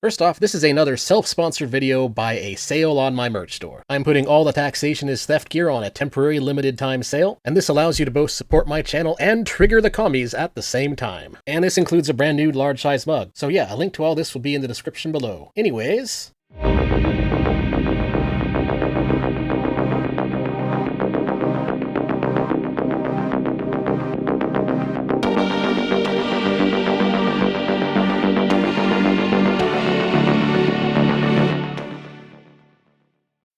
First off, this is another self-sponsored video by a sale on my merch store. I'm putting all the taxation is theft gear on a temporary limited time sale, and this allows you to both support my channel and trigger the commies at the same time. And this includes a brand new large size mug. So yeah, a link to all this will be in the description below. Anyways,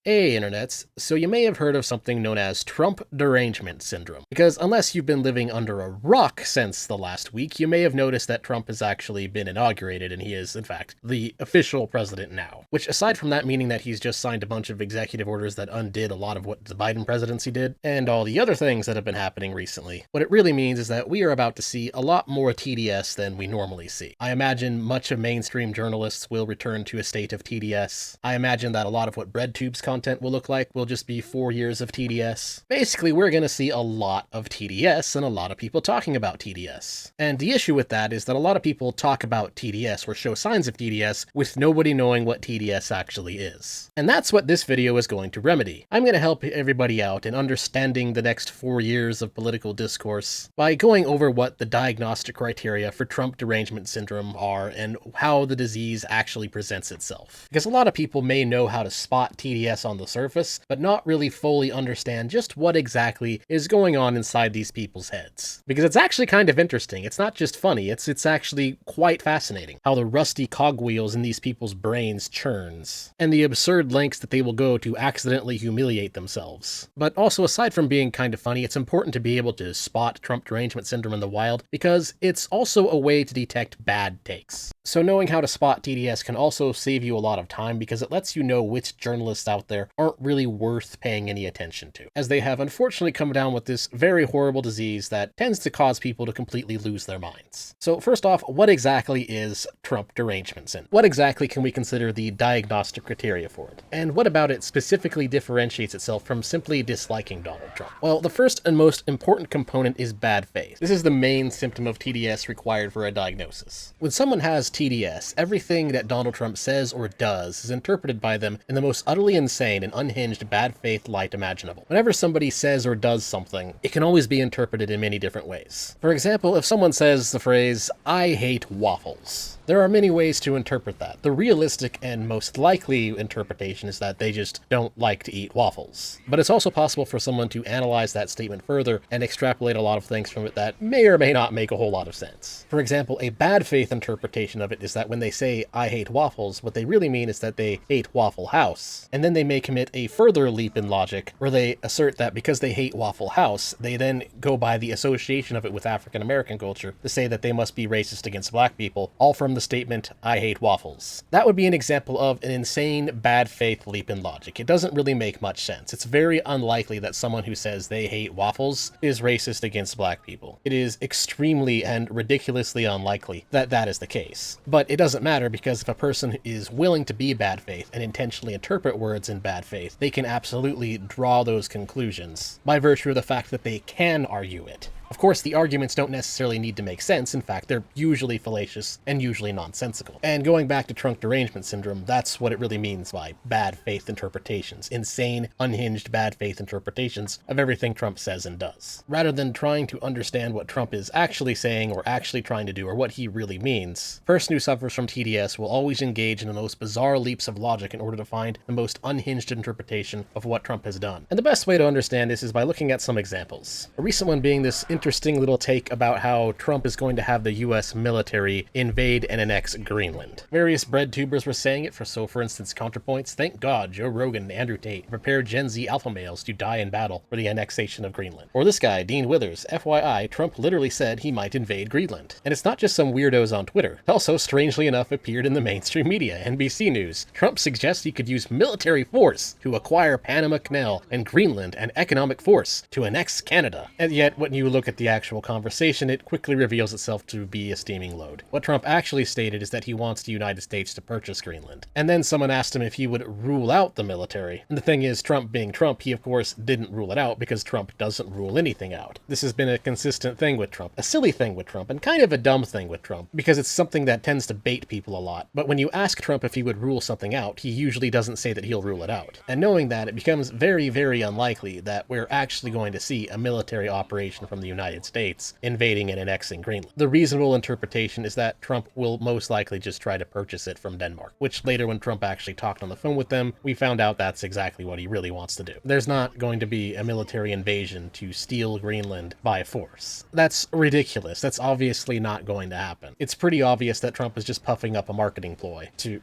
hey internets, so you may have heard of something known as Trump Derangement syndrome, because unless you've been living under a rock since the last week, you may have noticed that Trump has actually been inaugurated and he is, in fact, the official president now. Which, aside from that meaning that he's just signed a bunch of executive orders that undid a lot of what the Biden presidency did, and all the other things that have been happening recently, what it really means is that we are about to see a lot more TDS than we normally see. I imagine much of mainstream journalists will return to a state of TDS. I imagine that a lot of what BreadTube's content will look like will just be 4 years of TDS. Basically, we're going to see a lot of TDS and a lot of people talking about TDS. And the issue with that is that a lot of people talk about TDS or show signs of TDS with nobody knowing what TDS actually is. And that's what this video is going to remedy. I'm going to help everybody out in understanding the next 4 years of political discourse by going over what the diagnostic criteria for Trump derangement syndrome are and how the disease actually presents itself. Because a lot of people may know how to spot TDS on the surface, but not really fully understand just what exactly is going on inside these people's heads. Because it's actually kind of interesting. It's not just funny, it's actually quite fascinating how the rusty cogwheels in these people's brains churns, and the absurd lengths that they will go to accidentally humiliate themselves. But also, aside from being kind of funny, it's important to be able to spot Trump derangement syndrome in the wild, because it's also a way to detect bad takes. So knowing how to spot TDS can also save you a lot of time, because it lets you know which journalists out there aren't really worth paying any attention to, as they have unfortunately come down with this very horrible disease that tends to cause people to completely lose their minds. So first off, what exactly is Trump derangement syndrome? What exactly can we consider the diagnostic criteria for it? And what about it specifically differentiates itself from simply disliking Donald Trump? Well, the first and most important component is bad faith. This is the main symptom of TDS required for a diagnosis. When someone has TDS, everything that Donald Trump says or does is interpreted by them in the most utterly insane and unhinged bad faith light imaginable. Whenever somebody says or does something, it can always be interpreted in many different ways. For example, if someone says the phrase, "I hate waffles," there are many ways to interpret that. The realistic and most likely interpretation is that they just don't like to eat waffles. But it's also possible for someone to analyze that statement further and extrapolate a lot of things from it that may or may not make a whole lot of sense. For example, a bad faith interpretation of it is that when they say, "I hate waffles," what they really mean is that they hate Waffle House. And then they may commit a further leap in logic where they assert that because they hate Waffle House, they then go by the association of it with African American culture to say that they must be racist against black people, all from the statement, "I hate waffles." That would be an example of an insane bad faith leap in logic. It doesn't really make much sense. It's very unlikely that someone who says they hate waffles is racist against black people. It is extremely and ridiculously unlikely that that is the case. But it doesn't matter, because if a person is willing to be bad faith and intentionally interpret words in bad faith, they can absolutely draw those conclusions by virtue of the fact that they can argue it. Of course, the arguments don't necessarily need to make sense. In fact, they're usually fallacious and usually nonsensical. And going back to Trump derangement syndrome, that's what it really means by bad faith interpretations. Insane, unhinged bad faith interpretations of everything Trump says and does. Rather than trying to understand what Trump is actually saying or actually trying to do or what he really means, a person who suffers from TDS will always engage in the most bizarre leaps of logic in order to find the most unhinged interpretation of what Trump has done. And the best way to understand this is by looking at some examples. A recent one being this interesting little take about how Trump is going to have the US military invade and annex Greenland. Various breadtubers were saying it, for instance, counterpoints, "Thank God Joe Rogan and Andrew Tate prepared Gen Z alpha males to die in battle for the annexation of Greenland." Or this guy, Dean Withers, "FYI, Trump literally said he might invade Greenland." And it's not just some weirdos on Twitter. It also, strangely enough, appeared in the mainstream media, NBC News. Trump suggests he could use military force to acquire Panama Canal and Greenland and economic force to annex Canada. And yet, when you look look at the actual conversation, it quickly reveals itself to be a steaming load. What Trump actually stated is that he wants the United States to purchase Greenland. And then someone asked him if he would rule out the military. And the thing is, Trump being Trump, he of course didn't rule it out because Trump doesn't rule anything out. This has been a consistent thing with Trump, a silly thing with Trump, and kind of a dumb thing with Trump, because it's something that tends to bait people a lot. But when you ask Trump if he would rule something out, he usually doesn't say that he'll rule it out. And knowing that, it becomes very, very unlikely that we're actually going to see a military operation from the United States invading and annexing Greenland. The reasonable interpretation is that Trump will most likely just try to purchase it from Denmark, which later when Trump actually talked on the phone with them, we found out that's exactly what he really wants to do. There's not going to be a military invasion to steal Greenland by force. That's ridiculous. That's obviously not going to happen. It's pretty obvious that Trump is just puffing up a marketing ploy to,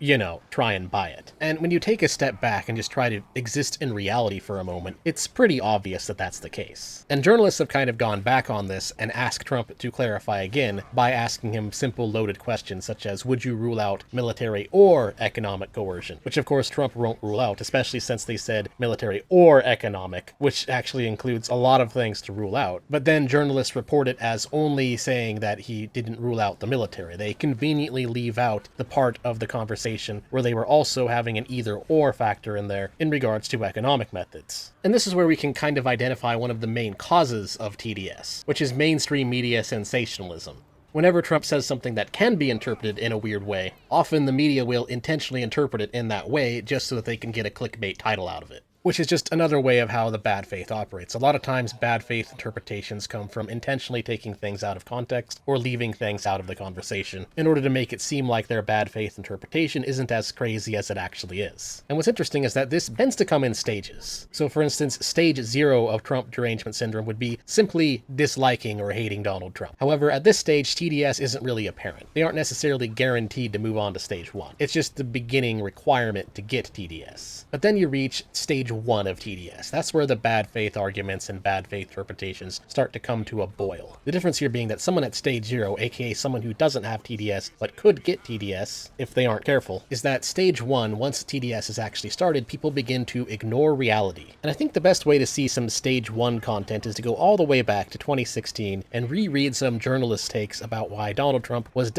try and buy it. And when you take a step back and just try to exist in reality for a moment, it's pretty obvious that that's the case. And journalists have kind of gone back on this and asked Trump to clarify again by asking him simple loaded questions such as, would you rule out military or economic coercion? Which of course Trump won't rule out, especially since they said military or economic, which actually includes a lot of things to rule out. But then journalists report it as only saying that he didn't rule out the military. They conveniently leave out the part of the conversation where they were also having an either-or factor in there in regards to economic methods. And this is where we can kind of identify one of the main causes of TDS, which is mainstream media sensationalism. Whenever Trump says something that can be interpreted in a weird way, often the media will intentionally interpret it in that way just so that they can get a clickbait title out of it. Which is just another way of how the bad faith operates. A lot of times bad faith interpretations come from intentionally taking things out of context or leaving things out of the conversation in order to make it seem like their bad faith interpretation isn't as crazy as it actually is. And what's interesting is that this tends to come in stages. So for instance, stage 0 of Trump derangement syndrome would be simply disliking or hating Donald Trump. However, at this stage, TDS isn't really apparent. They aren't necessarily guaranteed to move on to stage 1. It's just the beginning requirement to get TDS. But then you reach stage 1 of TDS. That's where the bad faith arguments and bad faith interpretations start to come to a boil. The difference here being that someone at stage 0, aka someone who doesn't have TDS but could get TDS if they aren't careful, is that stage 1, once TDS is actually started, people begin to ignore reality. And I think the best way to see some stage 1 content is to go all the way back to 2016 and reread some journalist takes about why Donald Trump was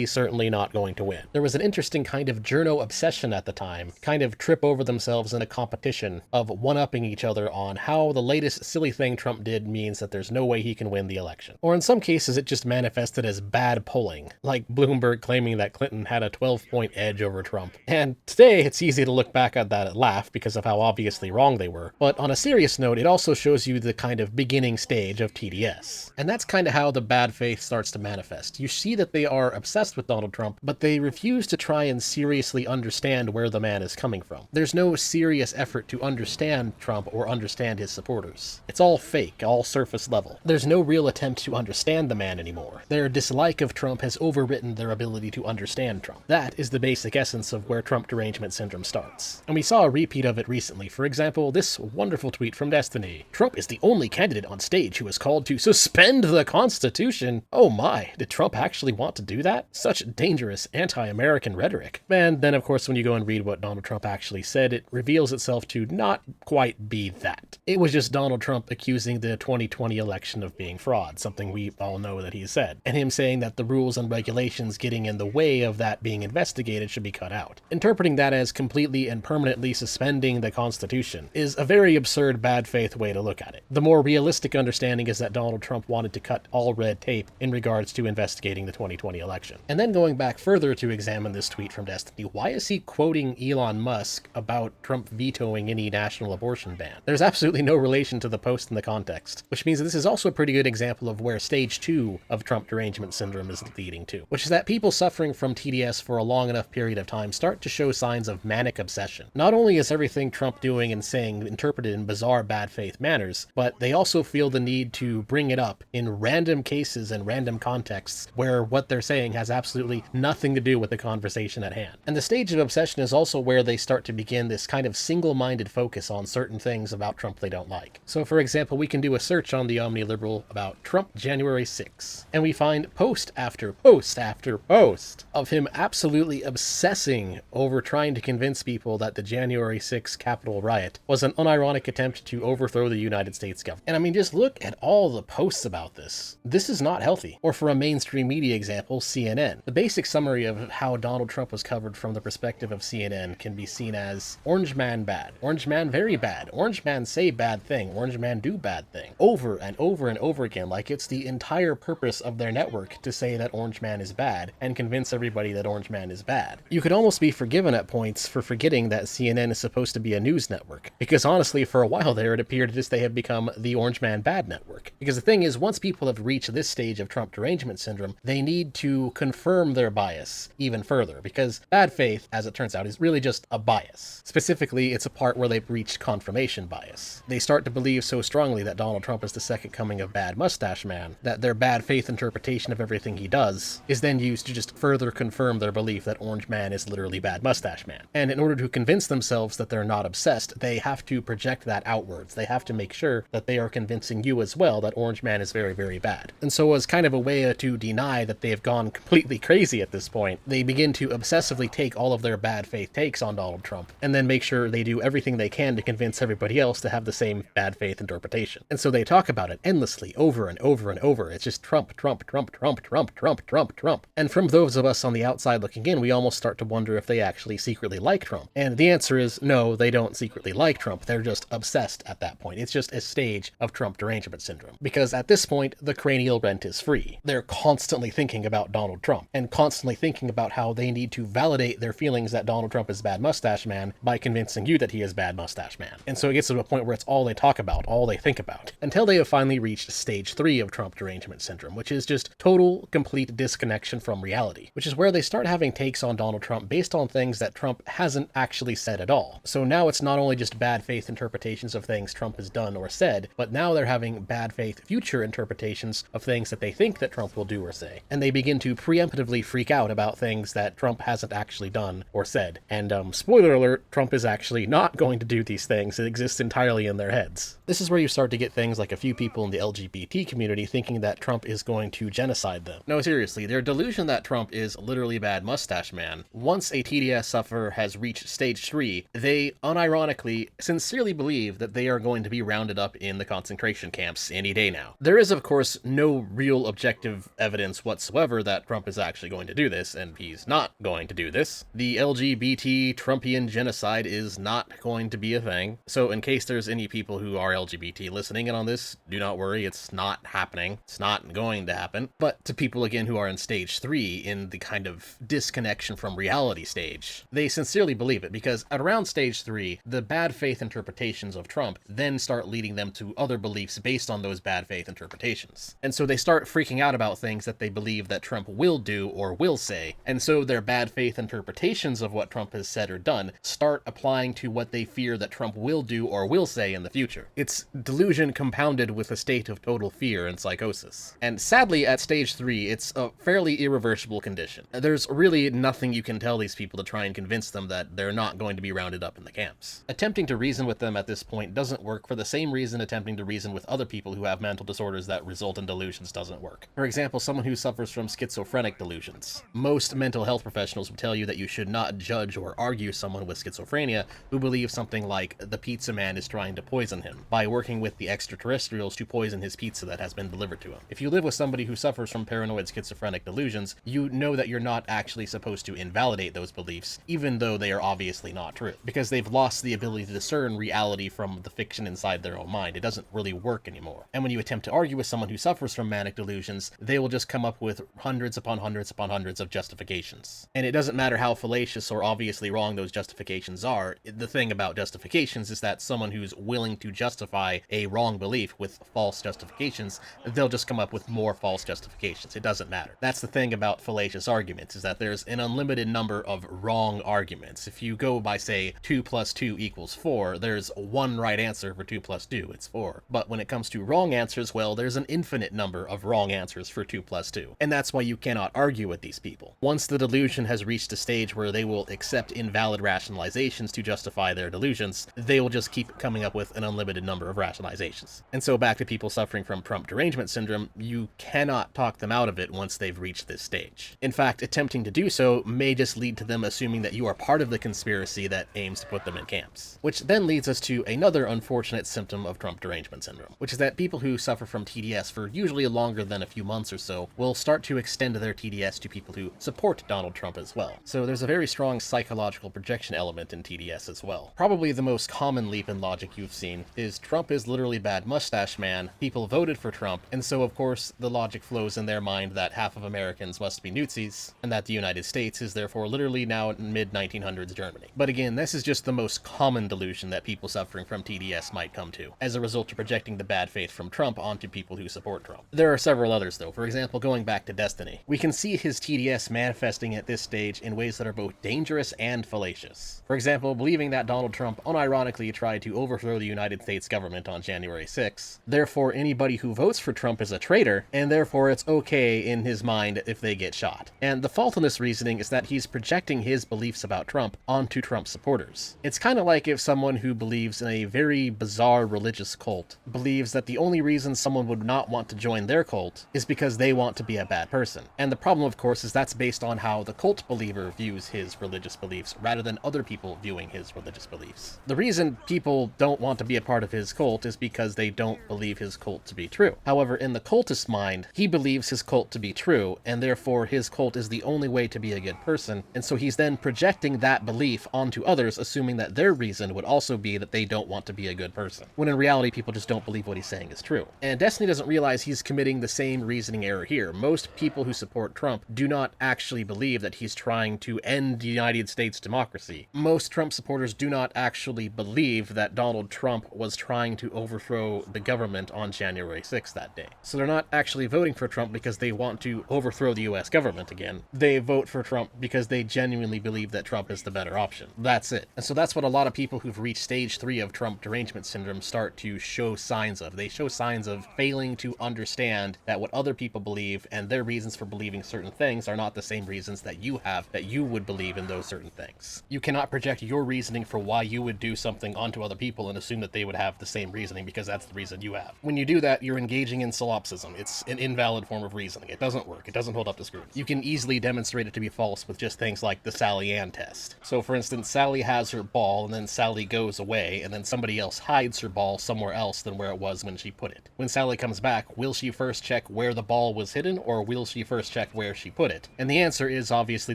certainly not going to win. There was an interesting kind of journo obsession at the time, kind of trip over themselves in a competition of one-upping each other on how the latest silly thing Trump did means that there's no way he can win the election. Or in some cases, it just manifested as bad polling, like Bloomberg claiming that Clinton had a 12-point edge over Trump. And today, it's easy to look back at that and laugh because of how obviously wrong they were. But on a serious note, it also shows you the kind of beginning stage of TDS. And that's kind of how the bad faith starts to manifest. You see that they are obsessed with Donald Trump, but they refuse to try and seriously understand where the man is coming from. There's no serious effort to understand Trump or understand his supporters. It's all fake, all surface level. There's no real attempt to understand the man anymore. Their dislike of Trump has overwritten their ability to understand Trump. That is the basic essence of where Trump derangement syndrome starts. And we saw a repeat of it recently. For example, this wonderful tweet from Destiny. Trump is the only candidate on stage who is called to suspend the Constitution. Oh my, did Trump actually want to do that? Such dangerous anti-American rhetoric. And then of course when you go and read what Donald Trump actually said, it reveals itself to not quite be that. It was just Donald Trump accusing the 2020 election of being fraud, something we all know that he said, and him saying that the rules and regulations getting in the way of that being investigated should be cut out. Interpreting that as completely and permanently suspending the Constitution is a very absurd bad faith way to look at it. The more realistic understanding is that Donald Trump wanted to cut all red tape in regards to investigating the 2020 election. And then going back further to examine this tweet from Destiny, why is he quoting Elon Musk about Trump vetoing any national abortion ban? There's absolutely no relation to the post in the context, which means that this is also a pretty good example of where stage 2 of Trump derangement syndrome is leading to, which is that people suffering from TDS for a long enough period of time start to show signs of manic obsession. Not only is everything Trump doing and saying interpreted in bizarre bad faith manners, but they also feel the need to bring it up in random cases and random contexts where what they're saying has absolutely nothing to do with the conversation at hand. And the stage of obsession is also where they start to begin this kind of single-minded focus focus on certain things about Trump they don't like. So for example, we can do a search on the OmniLiberal about Trump January 6, and we find post after post after post of him absolutely obsessing over trying to convince people that the January 6 Capitol riot was an unironic attempt to overthrow the United States government. And I mean, just look at all the posts about this. This is not healthy. Or for a mainstream media example, CNN. The basic summary of how Donald Trump was covered from the perspective of CNN can be seen as Orange Man bad, Orange Man very bad, Orange Man say bad thing, Orange Man do bad thing, over and over and over again, like it's the entire purpose of their network to say that Orange Man is bad and convince everybody that Orange Man is bad. You could almost be forgiven at points for forgetting that CNN is supposed to be a news network, because honestly, for a while there, it appeared as they have become the Orange Man bad network. Because the thing is, once people have reached this stage of Trump derangement syndrome, they need to confirm their bias even further, because bad faith, as it turns out, is really just a bias. Specifically, it's a part where they've reached confirmation bias. They start to believe so strongly that Donald Trump is the second coming of Bad Mustache Man, that their bad faith interpretation of everything he does is then used to just further confirm their belief that Orange Man is literally Bad Mustache Man. And in order to convince themselves that they're not obsessed, they have to project that outwards. They have to make sure that they are convincing you as well that Orange Man is very, very bad. And so as kind of a way to deny that they've gone completely crazy at this point, they begin to obsessively take all of their bad faith takes on Donald Trump, and then make sure they do everything they can to convince everybody else to have the same bad faith interpretation. And so they talk about it endlessly, over and over and over. It's just Trump, Trump, Trump, Trump, Trump, Trump, Trump, Trump. And from those of us on the outside looking in, we almost start to wonder if they actually secretly like Trump. And the answer is no, they don't secretly like Trump. They're just obsessed at that point. It's just a stage of Trump derangement syndrome. Because at this point, the cranial rent is free. They're constantly thinking about Donald Trump, and constantly thinking about how they need to validate their feelings that Donald Trump is Bad Mustache Man by convincing you that he is Bad Mustache Man. And so it gets to a point where it's all they talk about, all they think about, until they have finally reached stage 3 of Trump derangement syndrome, which is just total, complete disconnection from reality, which is where they start having takes on Donald Trump based on things that Trump hasn't actually said at all. So now it's not only just bad faith interpretations of things Trump has done or said, but now they're having bad faith future interpretations of things that they think that Trump will do or say. And they begin to preemptively freak out about things that Trump hasn't actually done or said. And spoiler alert, Trump is actually not going to do these things. It exists entirely in their heads. This is where you start to get things like a few people in the LGBT community thinking that Trump is going to genocide them. No, seriously, their delusion that Trump is literally Bad Mustache Man, once a TDS sufferer has reached stage 3, they unironically, sincerely believe that they are going to be rounded up in the concentration camps any day now. There is, of course, no real objective evidence whatsoever that Trump is actually going to do this, and he's not going to do this. The LGBT Trumpian genocide is not going to be a thing. So in case there's any people who are LGBT listening in on this, do not worry, it's not happening. It's not going to happen. But to people, again, who are in stage 3, in the kind of disconnection from reality stage, they sincerely believe it, because at around stage 3, the bad faith interpretations of Trump then start leading them to other beliefs based on those bad faith interpretations. And so they start freaking out about things that they believe that Trump will do or will say, and so their bad faith interpretations of what Trump has said or done start applying to what they fear that Trump will do or will say in the future. It's delusion compounded with a state of total fear and psychosis. And sadly, at stage 3, it's a fairly irreversible condition. There's really nothing you can tell these people to try and convince them that they're not going to be rounded up in the camps. Attempting to reason with them at this point doesn't work for the same reason attempting to reason with other people who have mental disorders that result in delusions doesn't work. For example, someone who suffers from schizophrenic delusions. Most mental health professionals will tell you that you should not judge or argue someone with schizophrenia who believes something like the pizza man is trying to poison him by working with the extraterrestrials to poison his pizza that has been delivered to him. If you live with somebody who suffers from paranoid schizophrenic delusions, you know that you're not actually supposed to invalidate those beliefs, even though they are obviously not true, because they've lost the ability to discern reality from the fiction inside their own mind. It doesn't really work anymore. And when you attempt to argue with someone who suffers from manic delusions, they will just come up with hundreds upon hundreds upon hundreds of justifications. And it doesn't matter how fallacious or obviously wrong those justifications are. The thing about justifications is that someone who's willing to justify a wrong belief with false justifications, they'll just come up with more false justifications. It doesn't matter. That's the thing about fallacious arguments, is that there's an unlimited number of wrong arguments. If you go by, say, 2 plus 2 equals 4, there's one right answer for 2 plus 2, it's 4. But when it comes to wrong answers, well, there's an infinite number of wrong answers for 2 plus 2. And that's why you cannot argue with these people. Once the delusion has reached a stage where they will accept invalid rationalizations to justify their delusion, delusions, they will just keep coming up with an unlimited number of rationalizations. And so back to people suffering from Trump derangement syndrome, you cannot talk them out of it once they've reached this stage. In fact, attempting to do so may just lead to them assuming that you are part of the conspiracy that aims to put them in camps. Which then leads us to another unfortunate symptom of Trump derangement syndrome, which is that people who suffer from TDS for usually longer than a few months or so will start to extend their TDS to people who support Donald Trump as well. So there's a very strong psychological projection element in TDS as well. Probably the most common leap in logic you've seen is Trump is literally bad mustache man, people voted for Trump, and so of course the logic flows in their mind that half of Americans must be Nazis, and that the United States is therefore literally now in mid-1900s Germany. But again, this is just the most common delusion that people suffering from TDS might come to, as a result of projecting the bad faith from Trump onto people who support Trump. There are several others though. For example, going back to Destiny, we can see his TDS manifesting at this stage in ways that are both dangerous and fallacious. For example, believing that Donald Trump unironically tried to overthrow the United States government on January 6th, therefore anybody who votes for Trump is a traitor, and therefore it's okay in his mind if they get shot. And the fault in this reasoning is that he's projecting his beliefs about Trump onto Trump supporters. It's kind of like if someone who believes in a very bizarre religious cult believes that the only reason someone would not want to join their cult is because they want to be a bad person. And the problem, of course, is that's based on how the cult believer views his religious beliefs rather than other people viewing his religious beliefs. The reason people don't want to be a part of his cult is because they don't believe his cult to be true. However, in the cultist's mind, he believes his cult to be true, and therefore his cult is the only way to be a good person, and so he's then projecting that belief onto others, assuming that their reason would also be that they don't want to be a good person, when in reality people just don't believe what he's saying is true. And Destiny doesn't realize he's committing the same reasoning error here. Most people who support Trump do not actually believe that he's trying to end the United States democracy. Most Trump supporters do not actually believe that Donald Trump was trying to overthrow the government on January 6th that day. So they're not actually voting for Trump because they want to overthrow the US government again. They vote for Trump because they genuinely believe that Trump is the better option. That's it. And so that's what a lot of people who've reached stage 3 of Trump derangement syndrome start to show signs of. They show signs of failing to understand that what other people believe and their reasons for believing certain things are not the same reasons that you have, that you would believe in those certain things. You cannot project your reasoning for why you would do something onto other people and assume that they would have the same reasoning because that's the reason you have. When you do that, you're engaging in solipsism. It's an invalid form of reasoning. It doesn't work. It doesn't hold up to scrutiny. You can easily demonstrate it to be false with just things like the Sally Ann test. So for instance, Sally has her ball and then Sally goes away and then somebody else hides her ball somewhere else than where it was when she put it. When Sally comes back, will she first check where the ball was hidden or will she first check where she put it? And the answer is obviously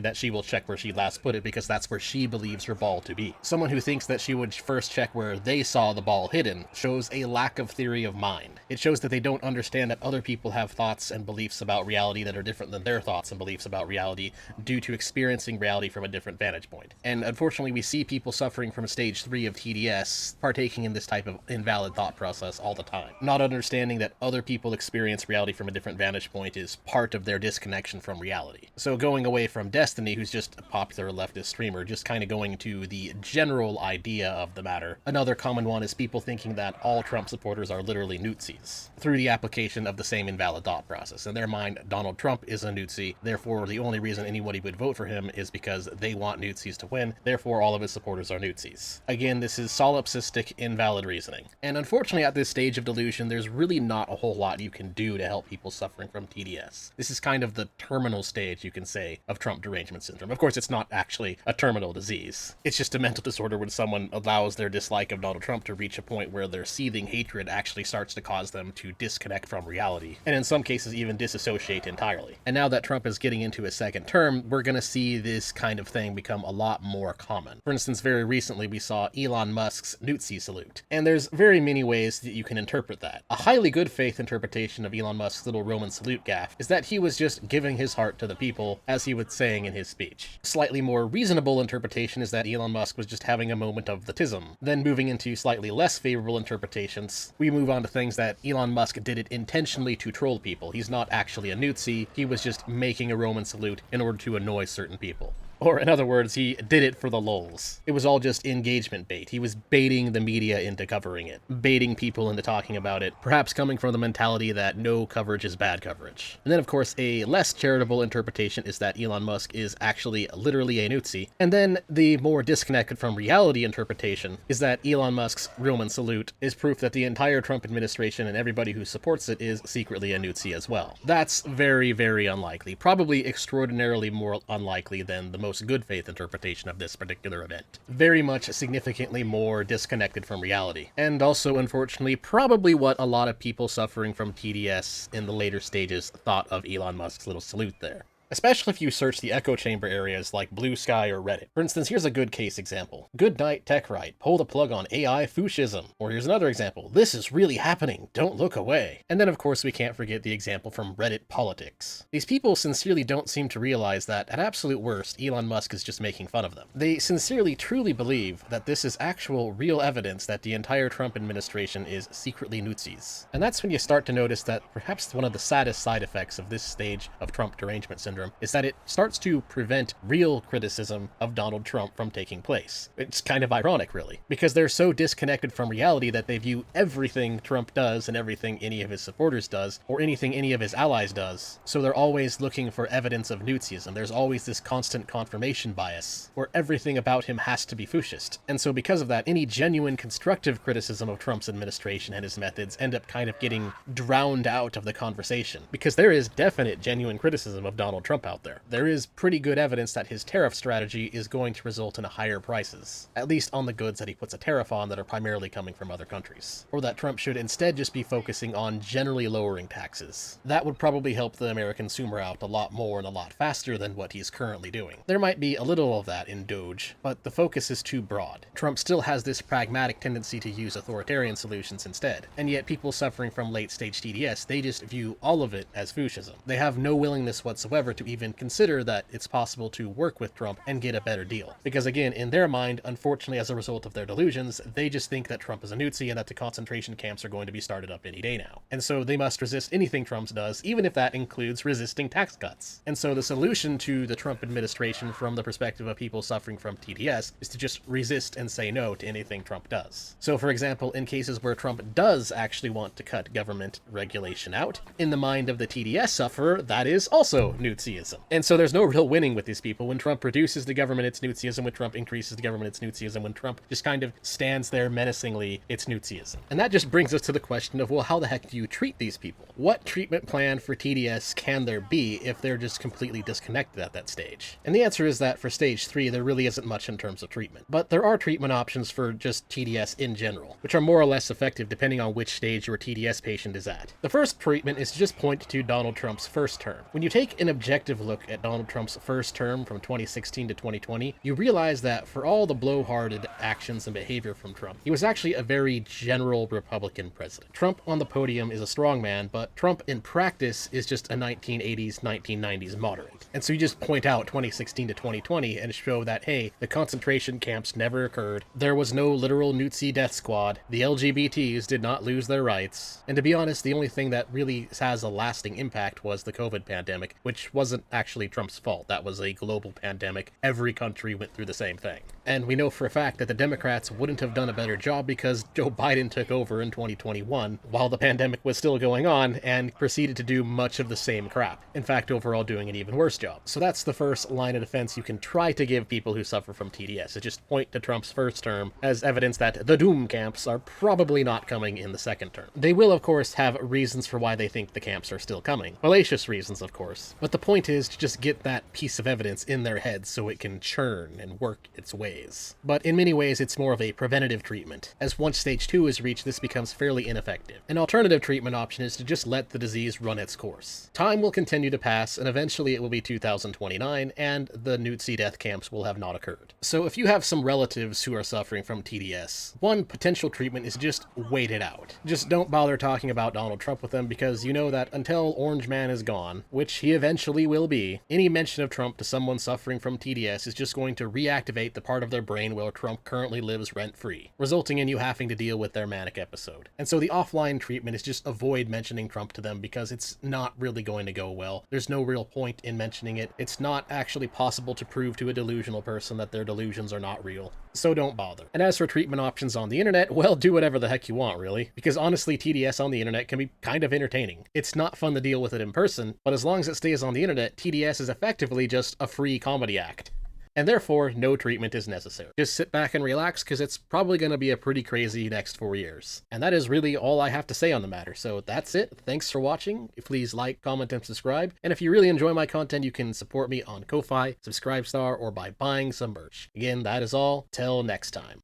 that she will check where she last put it because that's where she believes her ball to be. Someone who thinks that she would first check where they saw the ball hidden shows a lack of theory of mind. It shows that they don't understand that other people have thoughts and beliefs about reality that are different than their thoughts and beliefs about reality due to experiencing reality from a different vantage point. And unfortunately, we see people suffering from stage 3 of TDS partaking in this type of invalid thought process all the time. Not understanding that other people experience reality from a different vantage point is part of their disconnection from reality. So going away from Destiny, who's just a popular leftist streamer, just kind of going to the general idea of the matter, another common one is people thinking that all Trump supporters are literally Nazis through the application of the same invalid thought process. In their mind, Donald Trump is a Nazi, therefore the only reason anybody would vote for him is because they want Nazis to win, therefore all of his supporters are Nazis. Again, this is solipsistic, invalid reasoning. And unfortunately at this stage of delusion, there's really not a whole lot you can do to help people suffering from TDS. This is kind of the terminal stage, you can say, of Trump derangement syndrome. Of course, it's not actually a terminal disease. It's just a mental disorder when someone allows their dislike of Donald Trump to reach a point where their seething hatred actually starts to cause them to disconnect from reality, and in some cases even disassociate entirely. And now that Trump is getting into his second term, we're going to see this kind of thing become a lot more common. For instance, very recently we saw Elon Musk's Nazi salute, and there's very many ways that you can interpret that. A highly good faith interpretation of Elon Musk's little Roman salute gaffe is that he was just giving his heart to the people, as he was saying in his speech. Slightly more reasonable interpretation is that Elon Musk was just having a moment of the tism. Then moving into slightly less favorable interpretations, we move on to things that Elon Musk did it intentionally to troll people. He's not actually a Nazi, he was just making a Roman salute in order to annoy certain people. Or in other words, he did it for the lulz. It was all just engagement bait. He was baiting the media into covering it, baiting people into talking about it, perhaps coming from the mentality that no coverage is bad coverage. And then, of course, a less charitable interpretation is that Elon Musk is actually literally a newtsie. And then the more disconnected from reality interpretation is that Elon Musk's Roman salute is proof that the entire Trump administration and everybody who supports it is secretly a newtsie as well. That's very, very unlikely. Probably extraordinarily more unlikely than the most good faith interpretation of this particular event. Very much significantly more disconnected from reality. And also, unfortunately, probably what a lot of people suffering from TDS in the later stages thought of Elon Musk's little salute there. Especially if you search the echo chamber areas like Blue Sky or Reddit. For instance, here's a good case example. Good night, tech right. Pull the plug on AI fascism. Or here's another example. This is really happening. Don't look away. And then, of course, we can't forget the example from Reddit politics. These people sincerely don't seem to realize that, at absolute worst, Elon Musk is just making fun of them. They sincerely, truly believe that this is actual, real evidence that the entire Trump administration is secretly newtsies. And that's when you start to notice that perhaps one of the saddest side effects of this stage of Trump derangement syndrome is that it starts to prevent real criticism of Donald Trump from taking place. It's kind of ironic, really, because they're so disconnected from reality that they view everything Trump does and everything any of his supporters does, or anything any of his allies does, so they're always looking for evidence of newtsiism. There's always this constant confirmation bias, where everything about him has to be fascist. And so because of that, any genuine constructive criticism of Trump's administration and his methods end up kind of getting drowned out of the conversation, because there is definite genuine criticism of Donald Trump out there. There is pretty good evidence that his tariff strategy is going to result in higher prices, at least on the goods that he puts a tariff on that are primarily coming from other countries. Or that Trump should instead just be focusing on generally lowering taxes. That would probably help the American consumer out a lot more and a lot faster than what he's currently doing. There might be a little of that in Doge, but the focus is too broad. Trump still has this pragmatic tendency to use authoritarian solutions instead, and yet people suffering from late-stage TDS, they just view all of it as fascism. They have no willingness whatsoever to even consider that it's possible to work with Trump and get a better deal. Because again, in their mind, unfortunately as a result of their delusions, they just think that Trump is a newtsie and that the concentration camps are going to be started up any day now. And so they must resist anything Trump does, even if that includes resisting tax cuts. And so the solution to the Trump administration from the perspective of people suffering from TDS is to just resist and say no to anything Trump does. So for example, in cases where Trump does actually want to cut government regulation out, in the mind of the TDS sufferer, that is also newtsieism. And so there's no real winning with these people. When Trump reduces the government, it's newtsieism. When Trump increases the government, it's newtsieism. When Trump just kind of stands there menacingly, it's newtsieism. And that just brings us to the question of, well, how the heck do you treat these people? What treatment plan for TDS can there be if they're just completely disconnected at that stage? And the answer is that for stage 3, there really isn't much in terms of treatment. But there are treatment options for just TDS in general, which are more or less effective depending on which stage your TDS patient is at. The first treatment is to just point to Donald Trump's first term. When you take an objective look at Donald Trump's first term from 2016 to 2020, you realize that for all the blowharded actions and behavior from Trump, he was actually a very general Republican president. Trump on the podium is a strong man, but Trump in practice is just a 1980s, 1990s moderate. And so you just point out 2016 to 2020 and show that, hey, the concentration camps never occurred, there was no literal newtsie death squad, the LGBTs did not lose their rights, and to be honest, the only thing that really has a lasting impact was the COVID pandemic, which wasn't actually Trump's fault. That was a global pandemic. Every country went through the same thing. And we know for a fact that the Democrats wouldn't have done a better job because Joe Biden took over in 2021 while the pandemic was still going on and proceeded to do much of the same crap. In fact, overall doing an even worse job. So that's the first line of defense you can try to give people who suffer from TDS, is just point to Trump's first term as evidence that the doom camps are probably not coming in the second term. They will, of course, have reasons for why they think the camps are still coming. Fallacious reasons, of course. But the point is to just get that piece of evidence in their heads so it can churn and work its ways. But in many ways, it's more of a preventative treatment, as once stage 2 is reached, this becomes fairly ineffective. An alternative treatment option is to just let the disease run its course. Time will continue to pass, and eventually it will be 2029, and the newtsie death camps will have not occurred. So if you have some relatives who are suffering from TDS, one potential treatment is just wait it out. Just don't bother talking about Donald Trump with them, because you know that until Orange Man is gone, which he eventually probably will be, any mention of Trump to someone suffering from TDS is just going to reactivate the part of their brain where Trump currently lives rent-free, resulting in you having to deal with their manic episode. And so the offline treatment is just avoid mentioning Trump to them because it's not really going to go well. There's no real point in mentioning it. It's not actually possible to prove to a delusional person that their delusions are not real. So don't bother. And as for treatment options on the internet, well, do whatever the heck you want, really. Because honestly, TDS on the internet can be kind of entertaining. It's not fun to deal with it in person, but as long as it stays on the internet, TDS is effectively just a free comedy act. And therefore, no treatment is necessary. Just sit back and relax, because it's probably going to be a pretty crazy next 4 years. And that is really all I have to say on the matter, so that's it. Thanks for watching. Please like, comment, and subscribe. And if you really enjoy my content, you can support me on Ko-Fi, Subscribestar, or by buying some merch. Again, that is all. Till next time.